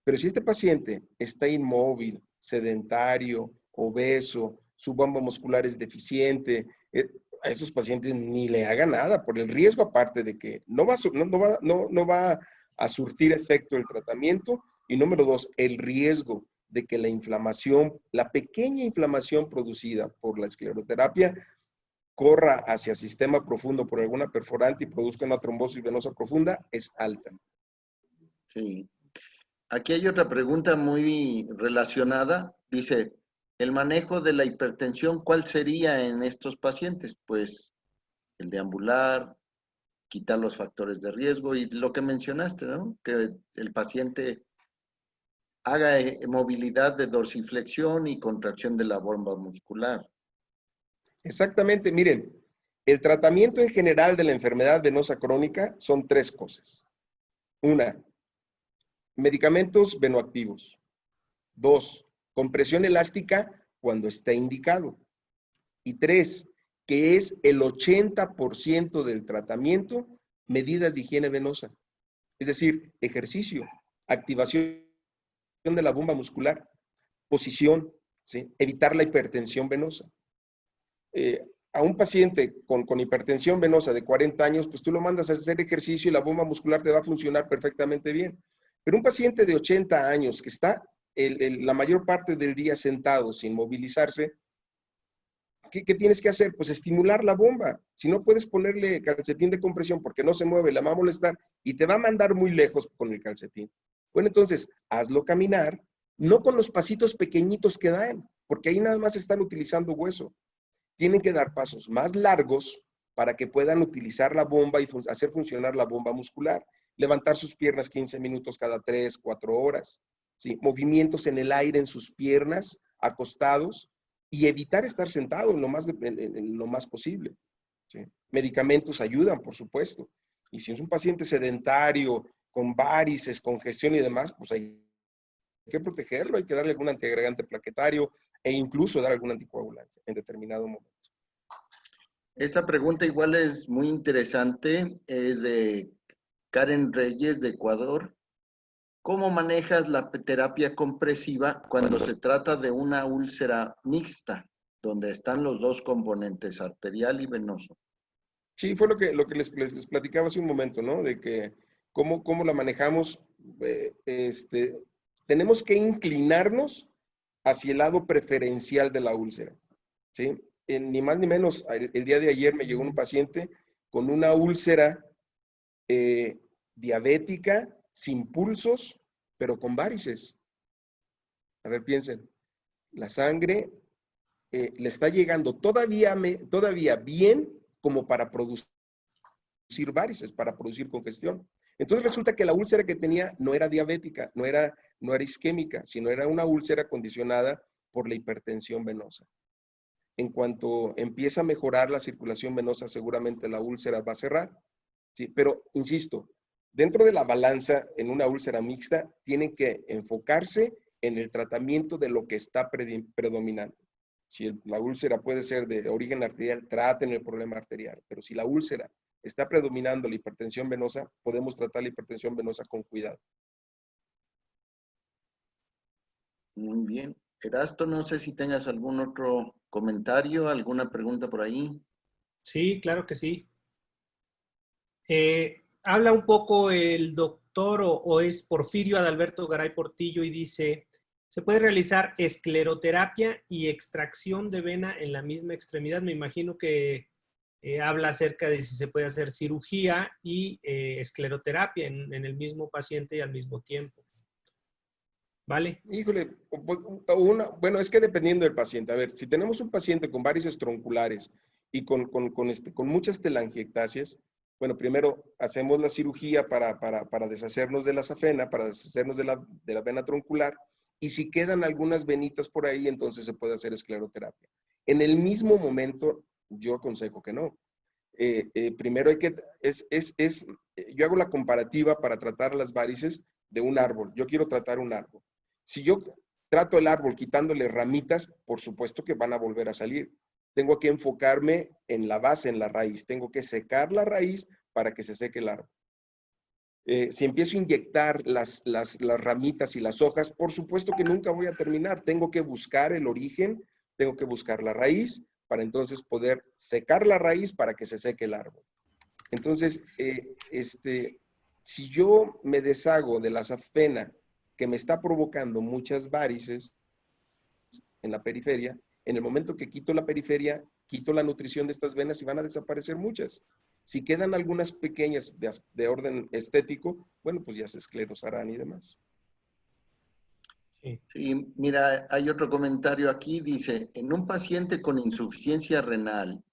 Pero si este paciente está inmóvil, sedentario, obeso, su bomba muscular es deficiente, a esos pacientes ni le haga nada por el riesgo, aparte de que no va a surtir efecto el tratamiento, y número 2, el riesgo de que la inflamación, la pequeña inflamación producida por la escleroterapia, corra hacia sistema profundo por alguna perforante y produzca una trombosis venosa profunda, es alta. Sí. Aquí hay otra pregunta muy relacionada. Dice, ¿el manejo de la hipertensión cuál sería en estos pacientes? Pues el deambular, quitar los factores de riesgo y lo que mencionaste, ¿no? Que el paciente haga movilidad de dorsiflexión y contracción de la bomba muscular. Exactamente, miren, el tratamiento en general de la enfermedad venosa crónica son 3 cosas. 1, medicamentos venoactivos. 2, compresión elástica cuando está indicado. Y 3, que es el 80% del tratamiento, medidas de higiene venosa. Es decir, ejercicio, activación de la bomba muscular, posición, ¿sí? Evitar la hipertensión venosa. A un paciente con hipertensión venosa de 40 años, pues tú lo mandas a hacer ejercicio y la bomba muscular te va a funcionar perfectamente bien. Pero un paciente de 80 años que está la mayor parte del día sentado sin movilizarse, ¿qué tienes que hacer? Pues estimular la bomba. Si no, puedes ponerle calcetín de compresión porque no se mueve, la va a molestar y te va a mandar muy lejos con el calcetín. Bueno, entonces, hazlo caminar, no con los pasitos pequeñitos que dan, porque ahí nada más están utilizando hueso. Tienen que dar pasos más largos para que puedan utilizar la bomba y hacer funcionar la bomba muscular. Levantar sus piernas 15 minutos cada 3, 4 horas. ¿Sí? Movimientos en el aire en sus piernas, acostados, y evitar estar sentado en lo más posible. ¿Sí? Medicamentos ayudan, por supuesto. Y si es un paciente sedentario, con varices, congestión y demás, pues hay que protegerlo, hay que darle algún antiagregante plaquetario e incluso dar algún anticoagulante en determinado momento. Esa pregunta igual es muy interesante, es de Karen Reyes de Ecuador. ¿Cómo manejas la terapia compresiva cuando se trata de una úlcera mixta, donde están los dos componentes, arterial y venoso? Sí, fue lo que les platicaba hace un momento, ¿no? De que cómo la manejamos. Tenemos que inclinarnos hacia el lado preferencial de la úlcera, ¿sí? Ni más ni menos, el día de ayer me llegó un paciente con una úlcera diabética, sin pulsos, pero con varices. A ver, piensen, la sangre le está llegando todavía bien como para producir varices, para producir congestión. Entonces resulta que la úlcera que tenía no era diabética, no era isquémica, sino era una úlcera condicionada por la hipertensión venosa. En cuanto empieza a mejorar la circulación venosa, seguramente la úlcera va a cerrar, ¿sí? Pero, insisto, dentro de la balanza en una úlcera mixta, tienen que enfocarse en el tratamiento de lo que está predominante. Si la úlcera puede ser de origen arterial, traten el problema arterial, pero si la úlcera está predominando la hipertensión venosa, podemos tratar la hipertensión venosa con cuidado. Muy bien. Erasto, no sé si tengas algún otro comentario, alguna pregunta por ahí. Sí, claro que sí. Habla un poco el doctor o es Porfirio Adalberto Garay Portillo y dice, ¿se puede realizar escleroterapia y extracción de vena en la misma extremidad? Me imagino que habla acerca de si se puede hacer cirugía y escleroterapia en el mismo paciente y al mismo tiempo. ¿Vale? Híjole, bueno, es que dependiendo del paciente. A ver, si tenemos un paciente con varices tronculares y con muchas telangiectasias, bueno, primero hacemos la cirugía para deshacernos de la safena, para deshacernos de la vena troncular, y si quedan algunas venitas por ahí, entonces se puede hacer escleroterapia. En el mismo momento, yo aconsejo que no. Primero yo hago la comparativa para tratar las varices de un árbol. Yo quiero tratar un árbol. Si yo trato el árbol quitándole ramitas, por supuesto que van a volver a salir. Tengo que enfocarme en la base, en la raíz. Tengo que secar la raíz para que se seque el árbol. Si empiezo a inyectar las ramitas y las hojas, por supuesto que nunca voy a terminar. Tengo que buscar el origen, tengo que buscar la raíz para entonces poder secar la raíz para que se seque el árbol. Entonces, si yo me deshago de la safena que me está provocando muchas varices en la periferia, en el momento que quito la periferia, quito la nutrición de estas venas y van a desaparecer muchas. Si quedan algunas pequeñas de orden estético, bueno, pues ya se esclerosarán y demás. Sí, mira, hay otro comentario aquí, dice, en un paciente con insuficiencia renal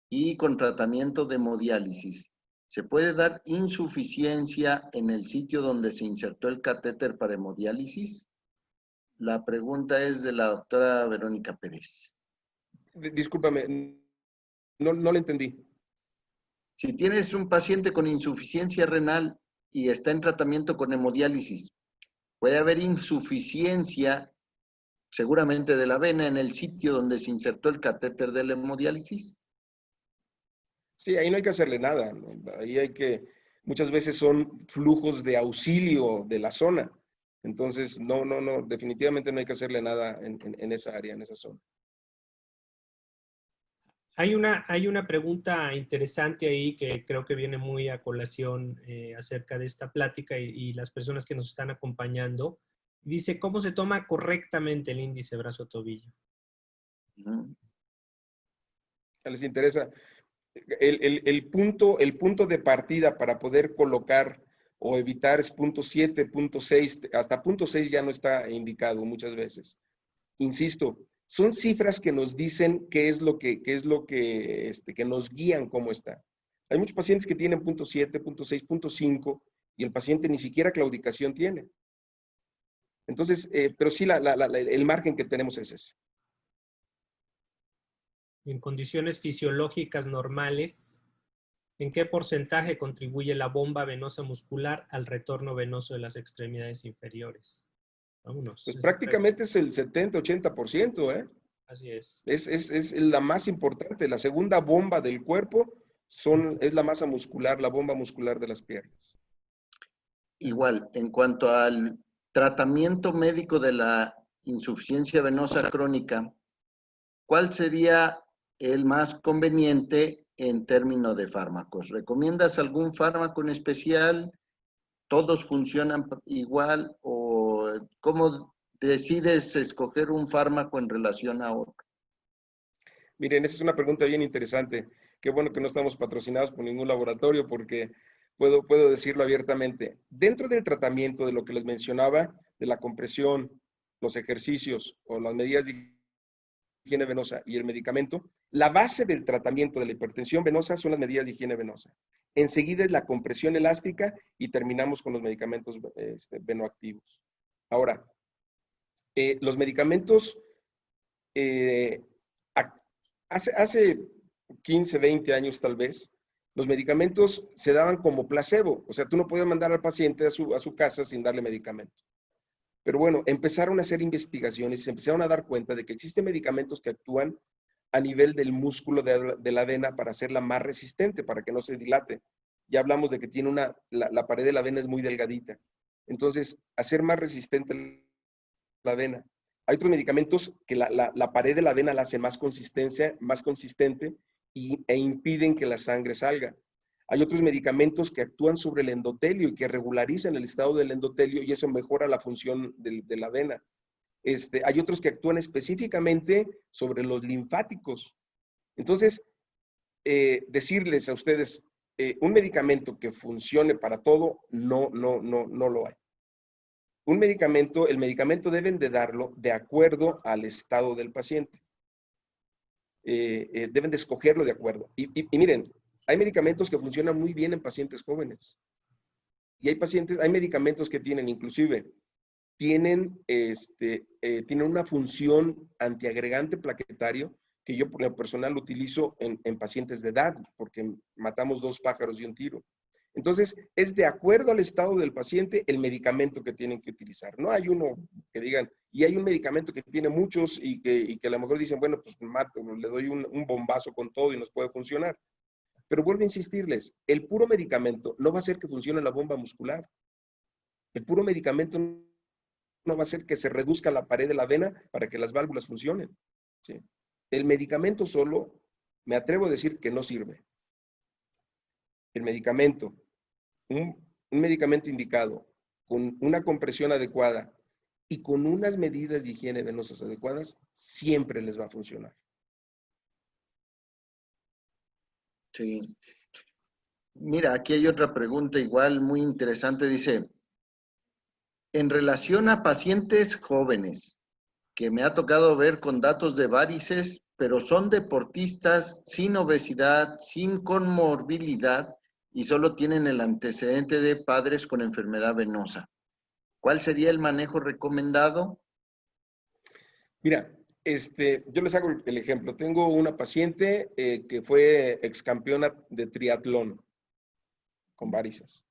y con tratamiento de hemodiálisis, ¿se puede dar insuficiencia en el sitio donde se insertó el catéter para hemodiálisis? La pregunta es de la doctora Verónica Pérez. Discúlpame, no lo entendí. Si tienes un paciente con insuficiencia renal y está en tratamiento con hemodiálisis, puede haber insuficiencia seguramente de la vena en el sitio donde se insertó el catéter de la hemodiálisis. Sí, ahí no hay que hacerle nada, ¿no? Ahí muchas veces son flujos de auxilio de la zona. Entonces, no, definitivamente no hay que hacerle nada en esa área, en esa zona. Hay una pregunta interesante ahí que creo que viene muy a colación acerca de esta plática y las personas que nos están acompañando. Dice, ¿cómo se toma correctamente el índice brazo-tobillo? ¿Les interesa? El punto de partida para poder colocar o evitar es punto 7, punto 6, hasta punto 6 ya no está indicado muchas veces. Insisto, son cifras que nos dicen qué es lo que nos guían cómo está. Hay muchos pacientes que tienen punto 7, punto 6, punto 5 y el paciente ni siquiera claudicación tiene. Entonces, pero sí el margen que tenemos es ese. En condiciones fisiológicas normales, ¿en qué porcentaje contribuye la bomba venosa muscular al retorno venoso de las extremidades inferiores? Vámonos. Pues prácticamente es el 70-80%, ¿eh? Así es. Es la más importante. La segunda bomba del cuerpo es la masa muscular, la bomba muscular de las piernas. Igual, en cuanto al tratamiento médico de la insuficiencia venosa crónica, ¿cuál sería el más conveniente en términos de fármacos? ¿Recomiendas algún fármaco en especial? ¿Todos funcionan igual? ¿O cómo decides escoger un fármaco en relación a otro? Miren, esa es una pregunta bien interesante. Qué bueno que no estamos patrocinados por ningún laboratorio porque puedo decirlo abiertamente. Dentro del tratamiento de lo que les mencionaba, de la compresión, los ejercicios o las medidas de higiene venosa y el medicamento, la base del tratamiento de la hipertensión venosa son las medidas de higiene venosa. Enseguida es la compresión elástica y terminamos con los medicamentos venoactivos. Ahora, los medicamentos, hace 15, 20 años tal vez, los medicamentos se daban como placebo. O sea, tú no podías mandar al paciente a su casa sin darle medicamento. Pero bueno, empezaron a hacer investigaciones y se empezaron a dar cuenta de que existen medicamentos que actúan a nivel del músculo de la vena para hacerla más resistente, para que no se dilate. Ya hablamos de que tiene la pared de la vena es muy delgadita. Entonces, hacer más resistente la vena. Hay otros medicamentos que la pared de la vena la hace más consistente e impiden que la sangre salga. Hay otros medicamentos que actúan sobre el endotelio y que regularizan el estado del endotelio y eso mejora la función de la vena. Hay otros que actúan específicamente sobre los linfáticos. Entonces, decirles a ustedes, un medicamento que funcione para todo, no lo hay. El medicamento deben de darlo de acuerdo al estado del paciente. Deben de escogerlo de acuerdo. Y miren, hay medicamentos que funcionan muy bien en pacientes jóvenes. Y hay medicamentos que inclusive, tienen una función antiagregante plaquetario que yo por lo personal utilizo en pacientes de edad, porque matamos 2 pájaros de un tiro. Entonces, es de acuerdo al estado del paciente el medicamento que tienen que utilizar. No hay uno que digan, y hay un medicamento que tiene muchos y que a lo mejor dicen, bueno, pues le doy un bombazo con todo y nos puede funcionar. Pero vuelvo a insistirles, el puro medicamento no va a hacer que funcione la bomba muscular. El puro medicamento no va a hacer que se reduzca la pared de la vena para que las válvulas funcionen. ¿Sí? El medicamento solo, me atrevo a decir que no sirve. El medicamento, un medicamento indicado, con una compresión adecuada y con unas medidas de higiene venosas adecuadas, siempre les va a funcionar. Sí. Mira, aquí hay otra pregunta igual muy interesante. Dice, en relación a pacientes jóvenes, que me ha tocado ver con datos de varices, pero son deportistas sin obesidad, sin comorbilidad y solo tienen el antecedente de padres con enfermedad venosa. ¿Cuál sería el manejo recomendado? Mira, yo les hago el ejemplo. Tengo una paciente que fue excampeona de triatlón con varices.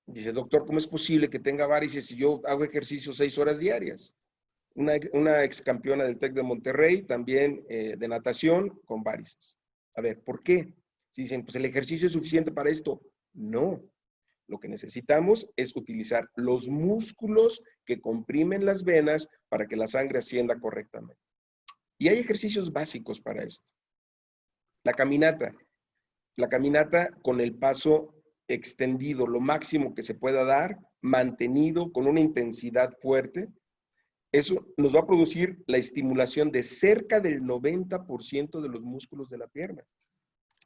Dice, doctor, ¿cómo es posible que tenga varices si yo hago ejercicio 6 horas diarias? Una ex campeona del TEC de Monterrey, también de natación, con varices. A ver, ¿por qué? Si dicen, pues el ejercicio es suficiente para esto. No. Lo que necesitamos es utilizar los músculos que comprimen las venas para que la sangre ascienda correctamente. Y hay ejercicios básicos para esto. La caminata con el paso extendido, lo máximo que se pueda dar, mantenido con una intensidad fuerte, eso nos va a producir la estimulación de cerca del 90% de los músculos de la pierna.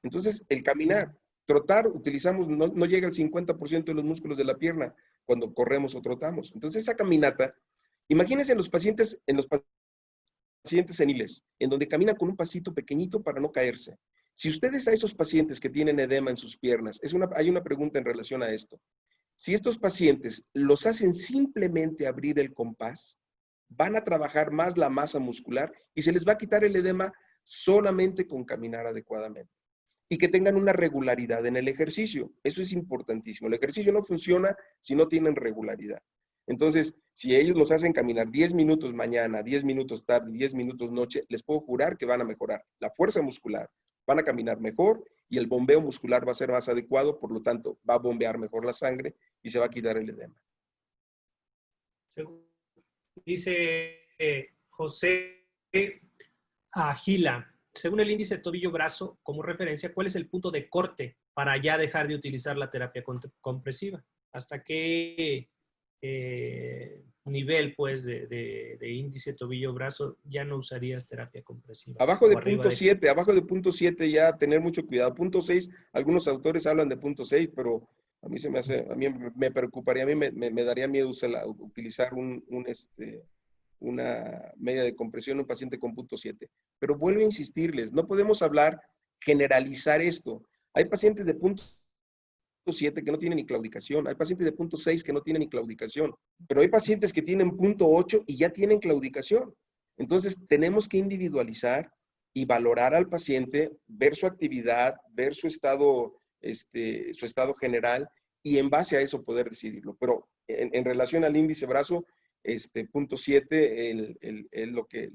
Entonces, el caminar, trotar, utilizamos, no llega al 50% de los músculos de la pierna cuando corremos o trotamos. Entonces, esa caminata, imagínense en los pacientes seniles, en donde caminan con un pasito pequeñito para no caerse. Si ustedes a esos pacientes que tienen edema en sus piernas, hay una pregunta en relación a esto. Si estos pacientes los hacen simplemente abrir el compás, van a trabajar más la masa muscular y se les va a quitar el edema solamente con caminar adecuadamente. Y que tengan una regularidad en el ejercicio. Eso es importantísimo. El ejercicio no funciona si no tienen regularidad. Entonces, si ellos los hacen caminar 10 minutos mañana, 10 minutos tarde, 10 minutos noche, les puedo jurar que van a mejorar la fuerza muscular, van a caminar mejor y el bombeo muscular va a ser más adecuado, por lo tanto, va a bombear mejor la sangre y se va a quitar el edema. Dice José Agila, según el índice tobillo-brazo como referencia, ¿cuál es el punto de corte para ya dejar de utilizar la terapia compresiva? ¿Hasta qué nivel, pues, de índice tobillo-brazo ya no usarías terapia compresiva? Abajo de O arriba punto 7, abajo de punto 7 ya tener mucho cuidado. Punto 6, algunos autores hablan de punto 6, pero a mí se me hace, a mí me preocuparía, a mí me daría miedo utilizar una media de compresión en un paciente con punto 7. Pero vuelvo a insistirles, no podemos generalizar esto. Hay pacientes de punto 7 que no tienen ni claudicación, hay pacientes de punto 6 que no tienen ni claudicación, pero hay pacientes que tienen punto 8 y ya tienen claudicación. Entonces, tenemos que individualizar y valorar al paciente, ver su actividad, ver su estado general y en base a eso poder decidirlo. Pero en relación al índice brazo, punto 7 es lo que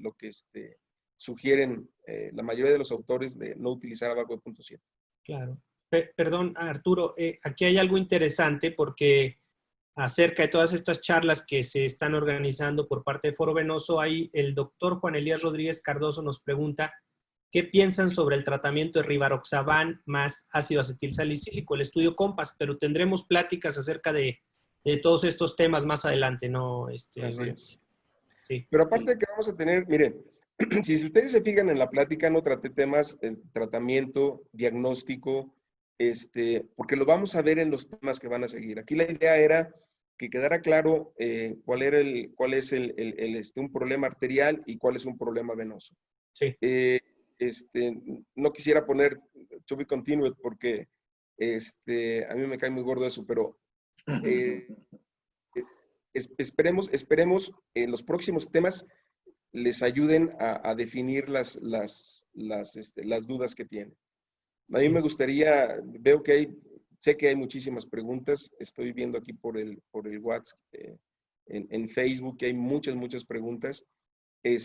sugieren la mayoría de los autores de no utilizar abajo de punto 7. Claro. Perdón, Arturo, aquí hay algo interesante porque acerca de todas estas charlas que se están organizando por parte de Foro Venoso, ahí el doctor Juan Elías Rodríguez Cardoso nos pregunta ¿qué piensan sobre el tratamiento de Rivaroxaban más ácido acetilsalicílico, el estudio COMPAS? Pero tendremos pláticas acerca de todos estos temas más adelante, ¿no? Así es. Sí. Pero aparte de que vamos a tener, miren, si ustedes se fijan en la plática, no traté temas, tratamiento, diagnóstico, porque lo vamos a ver en los temas que van a seguir. Aquí la idea era que quedara claro cuál es un problema arterial y cuál es un problema venoso. Sí. No quisiera poner to be continued porque a mí me cae muy gordo eso, pero esperemos en los próximos temas les ayuden a definir las dudas que tienen. A mí me gustaría, sé que hay muchísimas preguntas, estoy viendo aquí por el WhatsApp, en Facebook, que hay muchas preguntas. Yo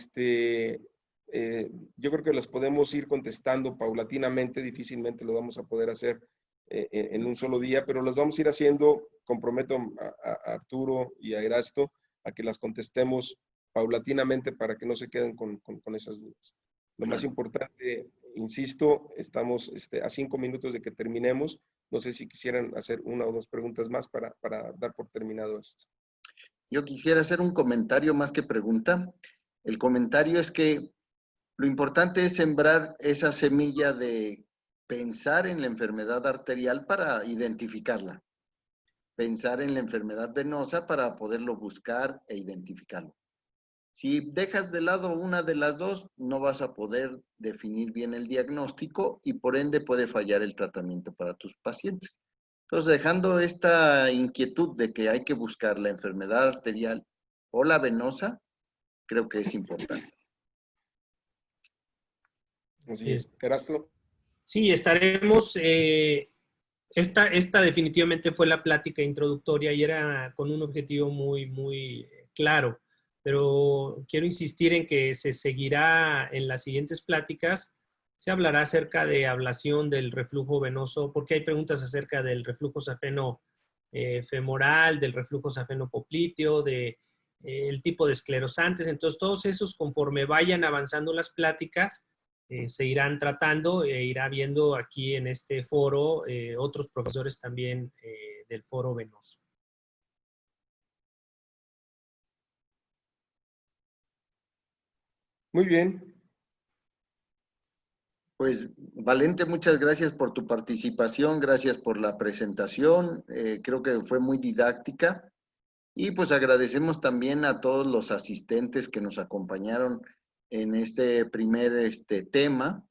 creo que las podemos ir contestando paulatinamente, difícilmente lo vamos a poder hacer en un solo día, pero las vamos a ir haciendo, comprometo a Arturo y a Erasto a que las contestemos paulatinamente para que no se queden con esas dudas. Lo más importante, insisto, estamos a 5 minutos de que terminemos. No sé si quisieran hacer una o dos preguntas más para dar por terminado esto. Yo quisiera hacer un comentario más que pregunta. El comentario es que lo importante es sembrar esa semilla de pensar en la enfermedad arterial para identificarla. Pensar en la enfermedad venosa para poderlo buscar e identificarlo. Si dejas de lado una de las dos, no vas a poder definir bien el diagnóstico y por ende puede fallar el tratamiento para tus pacientes. Entonces, dejando esta inquietud de que hay que buscar la enfermedad arterial o la venosa, creo que es importante. Así es. Erasto. Sí, estaremos... Esta definitivamente fue la plática introductoria y era con un objetivo muy claro, pero quiero insistir en que se seguirá en las siguientes pláticas. Se hablará acerca de ablación del reflujo venoso, porque hay preguntas acerca del reflujo safeno femoral, del reflujo safeno popliteo, el tipo de esclerosantes. Entonces, todos esos, conforme vayan avanzando las pláticas, se irán tratando e irá viendo aquí en este foro otros profesores también del foro venoso. Muy bien. Pues, Valente, muchas gracias por tu participación, gracias por la presentación, creo que fue muy didáctica y pues agradecemos también a todos los asistentes que nos acompañaron en este primer tema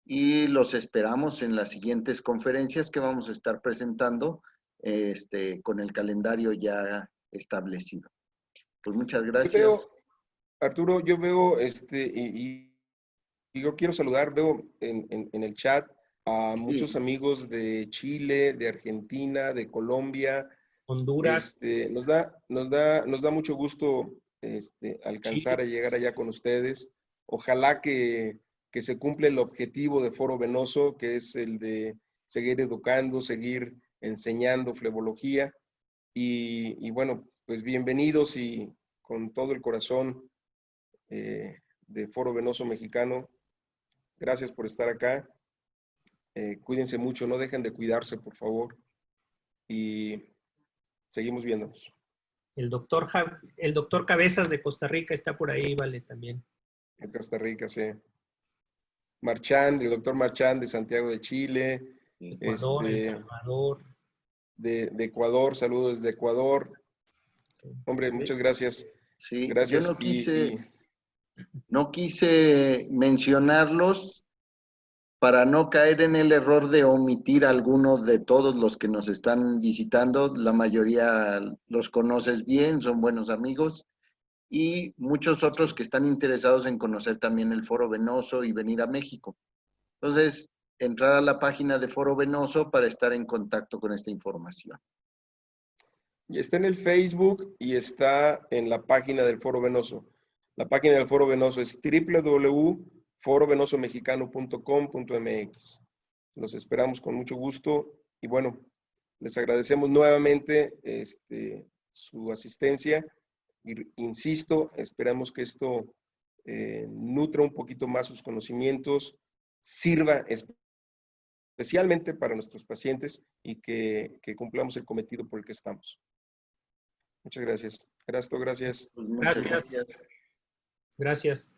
y los esperamos en las siguientes conferencias que vamos a estar presentando con el calendario ya establecido. Pues muchas gracias. Arturo, yo veo y yo quiero saludar, veo en el chat a muchos amigos de Chile, de Argentina, de Colombia, Honduras, Nos da mucho gusto alcanzar a llegar allá con ustedes. Ojalá que se cumpla el objetivo de Foro Venoso, que es el de seguir educando, seguir enseñando flebología. Y bueno, pues bienvenidos y con todo el corazón de Foro Venoso Mexicano. Gracias por estar acá. Cuídense mucho, no dejen de cuidarse, por favor. Y seguimos viéndonos. el doctor Cabezas de Costa Rica está por ahí, vale, también. En Costa Rica, sí. Marchand, el doctor Marchand de Santiago de Chile. Ecuador, El Salvador. De Ecuador, saludos desde Ecuador. Hombre, muchas gracias. Sí, Gracias. yo no quise mencionarlos para no caer en el error de omitir algunos de todos los que nos están visitando. La mayoría los conoces bien, son buenos amigos, y muchos otros que están interesados en conocer también el Foro Venoso y venir a México. Entonces, entrar a la página de Foro Venoso para estar en contacto con esta información. Y está en el Facebook y está en la página del Foro Venoso. La página del Foro Venoso es www.forovenosomexicano.com.mx. Los esperamos con mucho gusto y bueno, les agradecemos nuevamente su asistencia. Insisto, esperamos que esto nutra un poquito más sus conocimientos, sirva especialmente para nuestros pacientes y que cumplamos el cometido por el que estamos. Muchas gracias. Gracias. Pues muchas Gracias. Gracias.